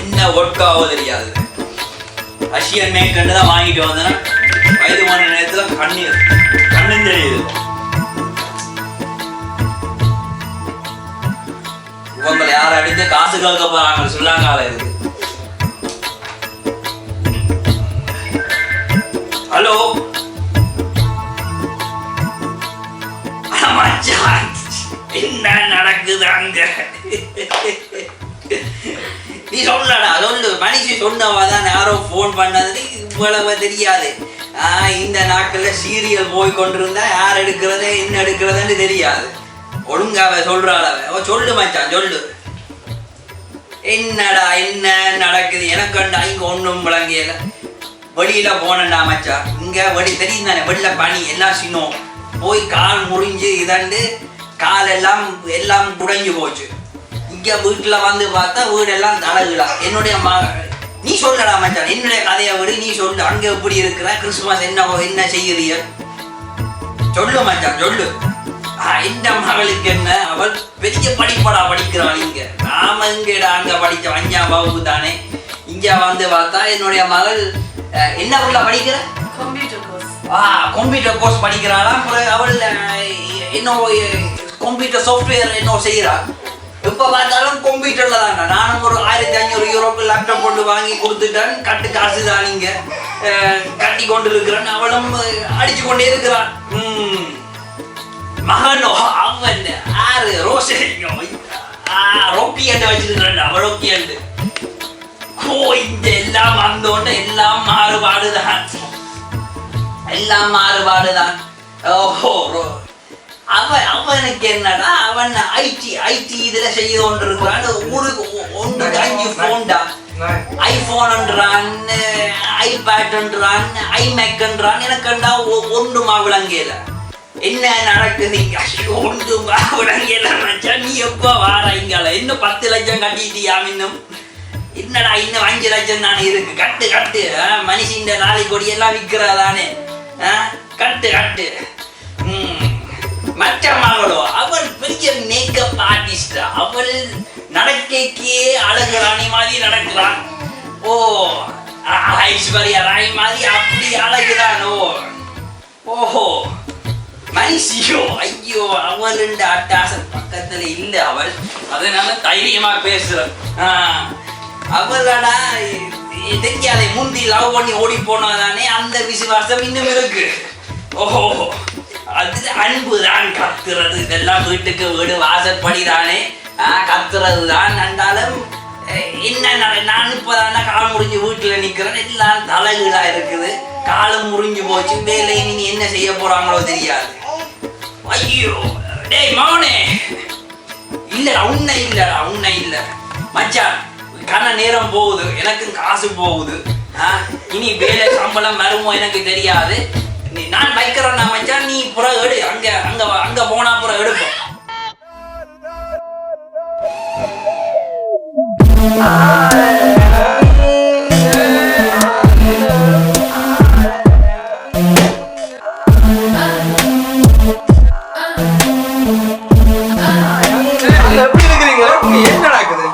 என்ன ஒர்க்காவோ தெரியாது. ரஷ்யன் மேக்கண்டு தான் வாங்கிட்டு வந்தேன்னா வயது மணி நேரத்தில் கண்ணும் தெரியுது. இவங்களை யார் அடித்து காசு கலக்க போறாங்க சொல்லாங்கால இருக்கு. ஹலோ என்ன நடக்குது அங்க? நீ சொல்லடா சொல்லு. மனுஷி சொன்னவாதான் யாரோ போன் பண்ணது இவ்வளவு தெரியாது. இந்த நாட்கள்ல சீரியல் போய் கொண்டிருந்தா யார் எடுக்கிறது என்ன எடுக்கிறதுன்னு தெரியாது. ஒழுங்காவ சொல்றாள். அவ சொல்லு மச்சான் சொல்லு. என்னடா என்ன நடக்குது? எனக்குண்டா இங்க ஒன்றும் விளங்கியல. வெளியில போனண்டா மச்சான். இங்க வெளி தெரியும் தானே, வெளில பனி எல்லாம் சின்னம் போய் கால் முறிஞ்சு இதண்டு கால் எல்லாம் குடைஞ்சு போச்சு. இங்க வீட்டுல வந்து பார்த்தா வீடெல்லாம் தடகுலா. என்னுடைய நீ சொல்லடா மச்சான், என்னுடைய கதையை விடு. நீ சொல்லு, அங்க எப்படி இருக்கிற? கிறிஸ்துமஸ் என்ன செய்யுறிய? சொல்லு மச்சான் சொல்லு. இந்த மகளுக்கு என்ன, அவள் பெரிய படிப்படா படிக்கிறாள். இங்க நாம இங்கடா அங்க படிச்ச 5ஆம் வகுப்பு தானே. இங்க வந்து பார்த்தா என்னுடைய மகள் என்ன உள்ள படிக்கிற? கம்ப்யூட்டர் கோர்ஸ் படிக்கிறாளாம். அவள் என்ன கம்ப்யூட்டர் சாஃப்ட்வேர் என்ன செய்யறாள். எப்ப பார்த்தாலும் கம்ப்யூட்டர்ல தாங்க. நானும் ஒரு 1500 யூரோக்கு லேப்டாப் கொண்டு வாங்கி கொடுத்துட்டேன். கட்டு காசு தான் இங்க கட்டி கொண்டு இருக்கிறேன். அவளும் அடிச்சு கொண்டே இருக்கிறான். மகனோ அவன் ஆறு ரோஸ் ரொக்கியண்டு வச்சிருக்கிறேன். அவள் ரொக்கியண்டு இந்த எல்லாம் வந்தோன்னு எல்லாம் மாறுபாடுதான். ஓஹோ அவனுக்கு என்னடா, அவன் ஐடி இதுல செய்து கொண்டு இருக்கிறான். ஊருக்கு 5 போன்டா. ஐபோன்ன்றான், ஐபேட்ன்றான், ஐமேக்ன்றான். எனக்குண்டா ஒன்றுமா விளங்கல. என்ன நடக்குது? ஒன்றுமா விளங்கல மச்சா. நீ எப்ப வாரீங்கள? இன்னும் 10 லட்சம் கட்டிட்டியாம். என்னடா இன்னும் 5 லட்சம் தானே இருக்கு. கட்டு மனுஷன் நாளை கொடி எல்லாம் விற்கிறதானே. கட்டு மற்ற மகளோ அவள் பெரிய மேக்கப் ஆர்டிஸ்ட். அவள் நடக்கைக்கே அழகு ராணி மாதிரி நடக்கிறான். ஓ ஐஸ்வர்யா ராணி மாதிரி அப்படி அழகுதானோ? ஓஹோ மனுஷியோ ஐயோ அவள் அட்டாசன் பக்கத்துல இல்ல அவள். அதனால தைரியமா பேசுறேன். அவளடா தெரியாத முந்தி லவ் பண்ணி ஓடி போனதானே அந்த விசுவாசம் இன்னும் இருக்கு. ஓஹோ அது அன்பு தான் கத்துறது. இதெல்லாம் வீட்டுக்கு வீடு வாசற்படிதானே கத்துறது தான். நண்டாலும் என்ன நான் இப்பதானே கால் முறிஞ்சு வீட்டுல நிக்கிறேன். எல்லாம் தலைகீழா இருக்குது. காலம் முறிஞ்சு போச்சு. வேலை நீ என்ன செய்ய போறாங்களோ தெரியாது. ஐயோ டேய் மகனே, இல்லடா உன்னை இல்ல மச்சான். கன நேரம் போகுது, எனக்கும் காசு போகுது. இனி வேலை சம்பளம் வருமோ எனக்கு தெரியாது. நான் வைக்கிறேன் மச்சான். நீ புற எடு. அங்க போனா புற எடுப்போம். என்ன நடக்குது?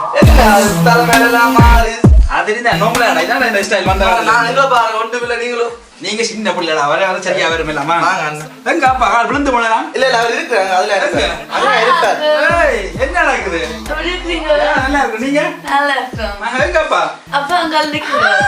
நீங்க சின்ன பிள்ளைடா. வர சரியா வரும் இல்லாமா? எங்க அப்பா கால் விழுந்து போனலாம். இல்ல அவர் இருக்கிறாங்க. அதுல என்ன நடக்குது? நல்லா இருக்கு. நீங்க நல்லா இருக்கு. எங்க அப்பா அப்பா அங்க நிக்கிறாரு.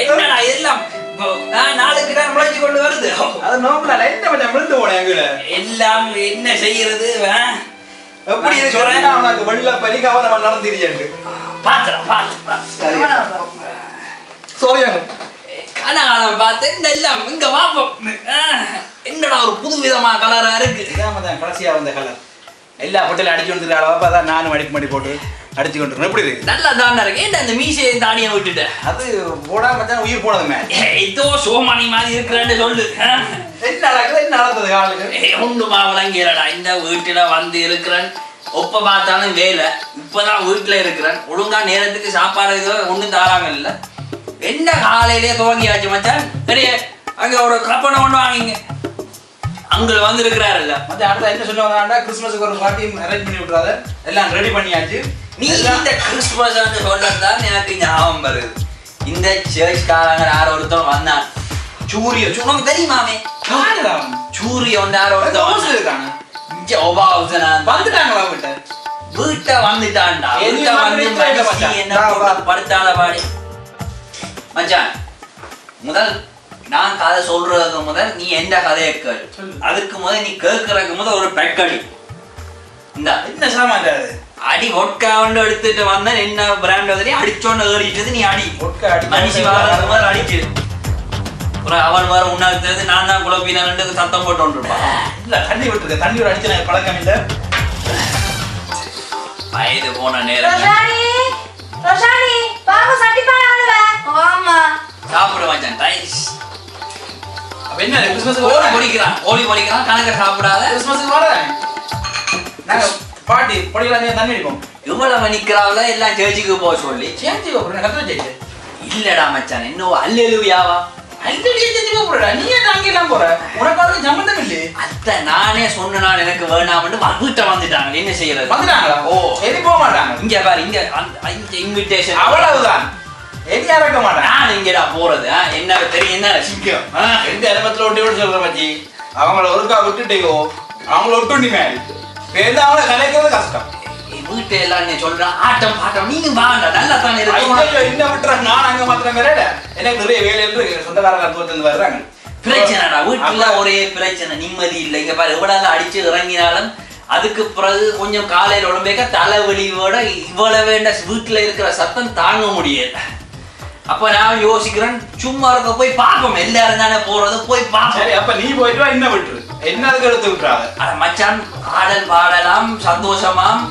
என்னடா இதெல்லாம் நாளுக்கு தான் முளைச்சு கொண்டு வருது. அது நோம்பல என்ன கொஞ்சம் விழுந்து போனேன். எல்லாம் என்ன செய்யறது? எப்படி இருக்கிறேன் உனக்கு வெள்ள பலி கவனம் நடந்துருச்சு. கனகாலம் பார்த்து எல்லாம் இங்க வாப்போம். என்னடா ஒரு புது விதமா கலரா இருக்கு. கடைசியா வந்த கலர் எல்லா ஹோட்டலும் அடிச்சு வந்துருக்காங்க. தான் நானும் அடிக்க போட்டு அடிச்சு கொண்டு எப்படி இருக்கு? நல்லா தாண்டா இருக்கு. ஏன்டா இந்த மீசையை தானியை விட்டுட்ட? அது போடாம தான் உயிர் போனதுமே. ஏதோ சோமானி மாதிரி இருக்கிறேன்னு சொல்லு. என்ன நடந்தது காலுக்கு ஒன்றுமா விளங்கிறடா. இந்த வீட்டுல வந்து இருக்கிறேன், ஒப்ப பார்த்தாலும் வேலை. இப்பதான் வீட்டுல இருக்கிறேன், ஒழுங்கா நேரத்துக்கு சாப்பாடு இதோ ஒண்ணும் தாராங்க இல்ல. என்ன காலையிலேயே துவங்கியாச்சு மச்சான். சரி அங்க ஒரு கப்பனை கொண்டு வாங்கிங்க. அங்க வந்து இருக்கிறாருல்ல மத்த அடுத்த என்ன சொல்லுவாங்க, கிறிஸ்மஸுக்கு ஒரு பார்ட்டி அரேஞ்ச் பண்ணி விட்டுறாத, எல்லாம் ரெடி பண்ணியாச்சு. நீ இந்த கிறிஸ்துமஸ் சொல்லதான் எனக்கு ஞாபகம் வருது. இந்த சேர்ச்காரங்க யார் ஒருத்தர் வந்தான், சூரிய உனக்கு தெரியுமாமே, சூரிய யார் ஒருத்தர் இருக்காங்க வந்துட்டாங்களா வீட்டை வந்துட்டான்டா. என்ன படுத்தாத பாடி மச்சான். முதல் நான் கதை சொல்றதுக்கு முதல் நீ எந்த கதையை கேளு. அதுக்கு முதல் நீ கேட்கறதுக்கு முதல் ஒரு பெக்கடி இந்த என்ன சாமான் அடி ஒட்கா ஒன்று எடுத்துட்டு வந்தேன். என்ன பிராண்ட் வந்து அடிச்சோன்னு ஏறிட்டது. நீ அடி மனுஷி வாரத்துக்கு முதல் அடிக்குது. அவன் வர உண்ணாக்கு நான் தான் குழப்பினான்னு சத்தம் போட்டு வந்துருப்பான். இல்ல தண்ணி விட்டுருக்க, தண்ணி ஒரு அடிச்சு எனக்கு பழக்கம் இல்லை. வயது போன நேரம் சாப்பிட மாட்டான். ரைஸ் அப்ப என்ன கிறிஸ்மஸ் ஓடி பொறிக்கிறான், ஓடி பொறிக்கிறான். கணக்க சாப்பிடாத கிறிஸ்மஸுக்கு வர நாங்க பாட்டி பொடிக்கலாம் தண்ணி அடிப்போம். இவ்வளவு நிக்கிறாவில எல்லாம் சேர்ச்சுக்கு போக சொல்லி சேர்ச்சி கத்துற சேர்ச்சி இல்லடா மச்சான். இன்னும் அல்லேலூயாவா நானே சொன்னா எனக்கு வேணாம்னு வீட்டை வந்துட்டாங்க. என்ன செய்யறது? வந்துட்டாங்களா? ஓ எது போக மாட்டாங்க. இங்க பாரு, இங்க இன்விடேஷன் அவ்வளவுதான். எது இறக்க மாட்டேன் நான். இங்கடா போறது என்ன தெரியும், என்ன சிங்கம் எந்த இடத்துல ஒட்டி விட்டு சொல்ற மச்சி. அவங்கள ஒருக்கா விட்டுட்டேயோ, அவங்கள ஒட்டுண்டி மேல் பேருந்து அவங்கள கலைக்கிறது கஷ்டம். வீட்டு எல்லாம் நீ சொல்றான் ஆட்டம் பாட்டம். நீங்க வாங்க நல்லா தானே இருக்கு. என்ன விட்டுறாங்க, நான் அங்க மாத்திரம் வேற எனக்கு நிறைய வேலை இருக்கு. சொந்தக்காரங்க தூரத்துல வர்றாங்க. பிரச்சனைடா வீட்டுல ஒரே பிரச்சனை, நிம்மதி இல்லை. இங்க பாரு எவ்வளவு அடிச்சு இறங்கினாலும் அதுக்கு பிறகு கொஞ்சம் காலையில உடம்பேக்க தலைவலியோட இவ்வளவு வேண்ட வீட்டுல இருக்கிற சத்தம் தாங்க முடியல. அப்ப நான் யோசிக்கிறேன், சும்மா இருக்க போய் பார்ப்போம். எல்லாரும் தானே போறது, போய் பார்ப்போம். அப்ப நீ போயிட்டு வா, என்ன விட்டுரு, என்ன அதுக்கு எடுத்து விட்டுறாங்க. மச்சான் ஆடல் பாடலாம், சந்தோஷமாம்.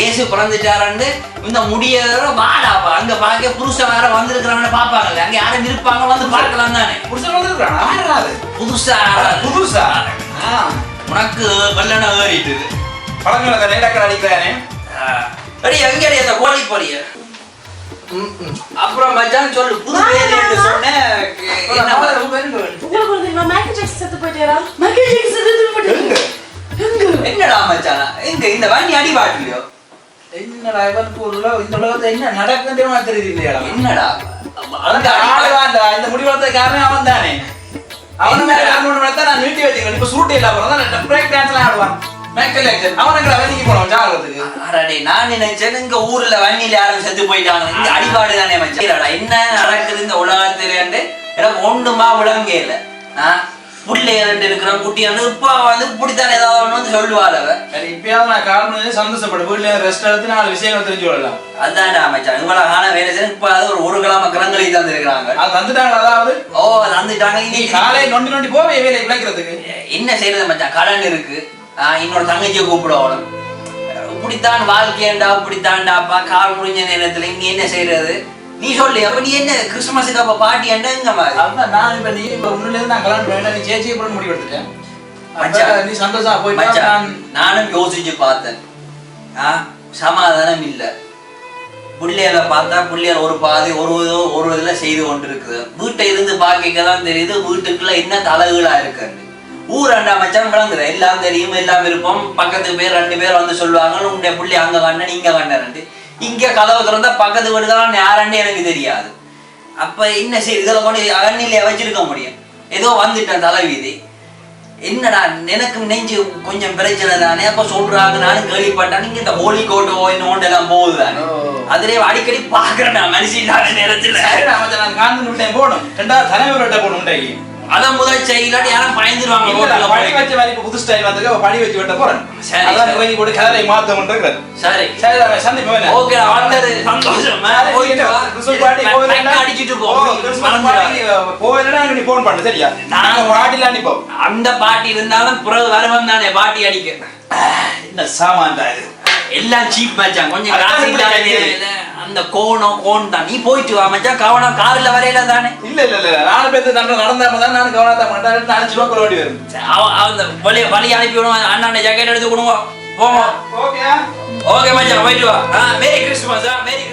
ஏசு பிறந்துட்டாரண்டு இந்த முடிய வாடாப்பா. அங்க பாக்க புருஷன் வேற வந்திருக்கிறான்னு பாப்பாங்கல்ல, அங்க யாரும் இருப்பாங்க, வந்து பார்க்கலாம் தானே. புருஷன் வந்திருக்கான் புதுசா புதுசா உனக்கு கல்யாணம் ஏறிட்டு பழங்களை நேரக்கடை அடிக்கிறானே. அடி எங்க அந்த கோழி பொரிய. அப்புறம் மச்சான் சொல்லு, புது வேலைன்னு சொன்னேன். என்னடா மச்சானா எங்க இந்த வண்டி அடி பாட்டுலையோ? என்னடா இந்த உலகத்துல என்ன நடக்குதுன்னு தெரியுது இல்லையா? என்னடா இந்த முடிவெடுத்த காரணம் அவன் தானே. அவன் மேல காரணம் நான் நிறுத்தி வச்சுக்கிறேன். இப்ப சூட்டு இல்லாம பிரேக் டான்ஸ் எல்லாம் ஆடுவான். அவனுக்கு வண்டிக்கு போனோம் ஜாகிரத்துக்கு. நான் நினைச்சேன் இங்க ஊர்ல வண்டியில யாரும் செத்து போயிட்டாங்க. இந்த அடிபாடு தானே மச்சான். என்ன நடக்குது இந்த உலகத்துல எனக்கு ஒண்ணுமா விளங்கே இல்லை. புள்ளைகள் இருக்கிறோம், குட்டியானு இப்ப வந்து இப்படித்தான் ஏதாவது வந்து சொல்லுவாள். இப்பயாவது நான் காரணம் சந்தோஷப்படும். வீட்டுல ரெஸ்ட் எடுத்து 4 விஷயங்கள் தெரிஞ்சு கொள்ளலாம். அதான்டா மச்சான். இவ்வளவு காண வேலை செய்ய இப்ப ஒரு கிழமை கிரங்களை தந்துருக்காங்க. அது தந்துட்டாங்க. அதாவது தந்துட்டாங்க. காலையை நொண்டி போவே வேலை விளைக்கிறதுக்கு என்ன செய்யறது மச்சான்? கடன் இருக்கு. இன்னொரு தங்கச்சியை கூப்பிடுவோம். இப்படித்தான் வாழ்க்கையண்டா, இப்படித்தான்டாப்பா. கால் முடிஞ்ச நேரத்துல இங்க என்ன செய்யறது நீ சொல்லு. அப்ப நீ என்ன கிறிஸ்துமஸுக்கு அப்ப பாட்டி எங்க மாதிரி? அதான் நான் இப்ப நீ இப்ப உன்னில இருந்து நான் கல்யாணம் வேண்டாம், நீ சேச்சி கூட முடிவு எடுத்துட்டேன். நீ சந்தோஷமா போயிட்டு நானும் யோசிச்சு பார்த்தேன். சமாதானம் இல்ல. பிள்ளைகளை பார்த்தா பிள்ளைகள் ஒரு பாதி ஒரு இதுல செய்து கொண்டு இருக்குது. வீட்டை இருந்து பாக்கிக்கதான் தெரியுது வீட்டுக்குள்ள என்ன தலைகளா இருக்கு. ஊர் ரெண்டா மச்சான் விளங்குது. எல்லாம் தெரியும், எல்லாம் இருப்போம். பக்கத்துக்கு பேர் 2 பேர் வந்து சொல்லுவாங்க, உன்னுடைய பிள்ளை அங்க கண்ண நீங்க கண்ணு. இங்க கதவு திறந்தா பக்கத்து வீடுதான் யாருன்னு எனக்கு தெரியாது. அப்ப என்ன செய்ய இதுல கொண்டு அகண்ணிலே வச்சிருக்க முடியும். ஏதோ வந்துட்டேன் தலைவீதி. என்னடா எனக்கு நெஞ்சு கொஞ்சம் பிரச்சனை தானே. அப்ப சொல்றாங்க, நானும் கேள்விப்பட்டேன் நீங்க இந்த ஹோலி கோட்டோ இன்னொன்று எல்லாம் போகுதானே. அதுலயே அடிக்கடி பாக்குறேன் நான் மனுஷன் நேரத்துல. போகணும் 2வது தலைவர்கிட்ட போகணும். அதான் முதல் செய்யலாட்டி யாரும் பயந்துருவாங்க. படி வச்ச மாதிரி புது ஸ்டைல் வந்து படி வச்சு விட்ட போறேன். அதான் இறங்கி போட்டு கலரை மாத்தம்ன்றது. சரி சரி சந்திப்போம். ஓகே வந்தது சந்தோஷம். அடிச்சிட்டு போவேன்னா நீ போன் பண்ணு சரியா? நாங்க பாட்டில அனுப்போம். அந்த பாட்டி இருந்தாலும் பிறகு வருவன் தானே பாட்டி அடிக்க. என்ன சாமான் தான் இது? எல்லாம் சீப் மச்சான். கொஞ்சம் காசு இல்லாத அந்த கோன் தான். நீ போயிட்டு வா மச்சான், கவனம் கார்ல வரையில தானே. இல்ல நானும் பேருந்து நடந்தாம தான் நான் கவனத்தை மாட்டேன். 5 ரூபா கொண்டு வரும். அந்த வழி அனுப்பி விடுவோம். அண்ணா ஜாக்கெட் எடுத்து கொடுங்க போவோம். ஓகே ஓகே மச்சான் போயிட்டு வா. மேரி கிறிஸ்துமஸ். மேரி